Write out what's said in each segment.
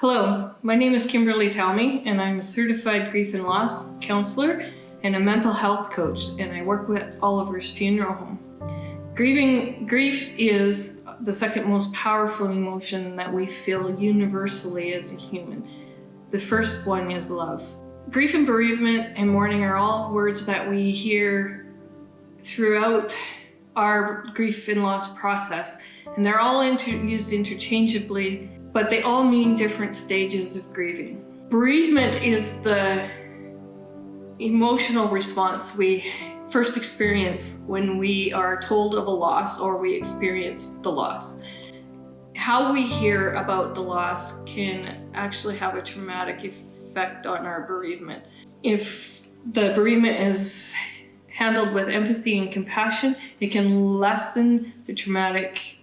Hello, my name is Kimberly Talmey, and I'm a certified grief and loss counselor and a mental health coach, and I work with Oliver's Funeral Home. Grief is the second most powerful emotion that we feel universally as a human. The first one is love. Grief and bereavement and mourning are all words that we hear throughout our grief and loss process, and they're all used interchangeably, but they all mean different stages of grieving. Bereavement is the emotional response we first experience when we are told of a loss or we experience the loss. How we hear about the loss can actually have a traumatic effect on our bereavement. If the bereavement is handled with empathy and compassion, it can lessen the traumatic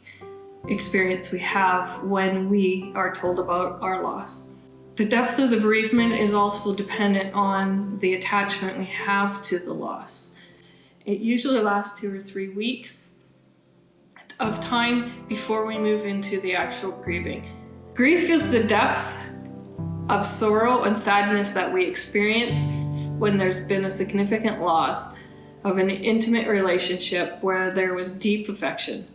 experience we have when we are told about our loss. The depth of the bereavement is also dependent on the attachment we have to the loss. It usually lasts 2 or 3 weeks of time before we move into the actual grieving. Grief is the depth of sorrow and sadness that we experience when there's been a significant loss of an intimate relationship where there was deep affection.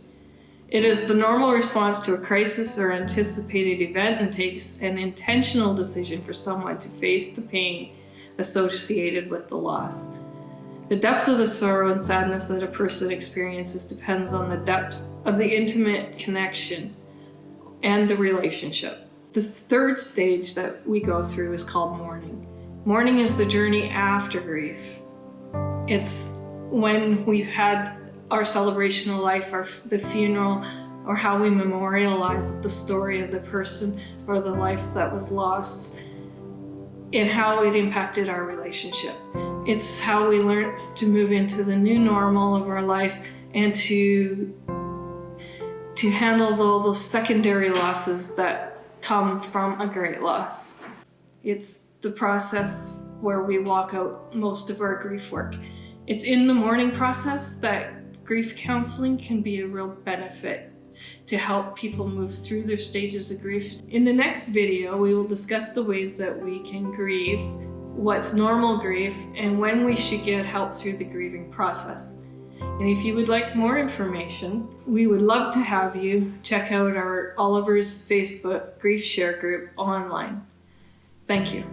It is the normal response to a crisis or anticipated event and takes an intentional decision for someone to face the pain associated with the loss. The depth of the sorrow and sadness that a person experiences depends on the depth of the intimate connection and the relationship. The third stage that we go through is called mourning. Mourning is the journey after grief. It's when we've had our celebration of life, the funeral, or how we memorialize the story of the person or the life that was lost and how it impacted our relationship. It's how we learn to move into the new normal of our life and to handle those secondary losses that come from a great loss. It's the process where we walk out most of our grief work. It's in the mourning process that grief counseling can be a real benefit to help people move through their stages of grief. In the next video, we will discuss the ways that we can grieve, what's normal grief, and when we should get help through the grieving process. And if you would like more information, we would love to have you check out our Oliver's Facebook Grief Share group online. Thank you.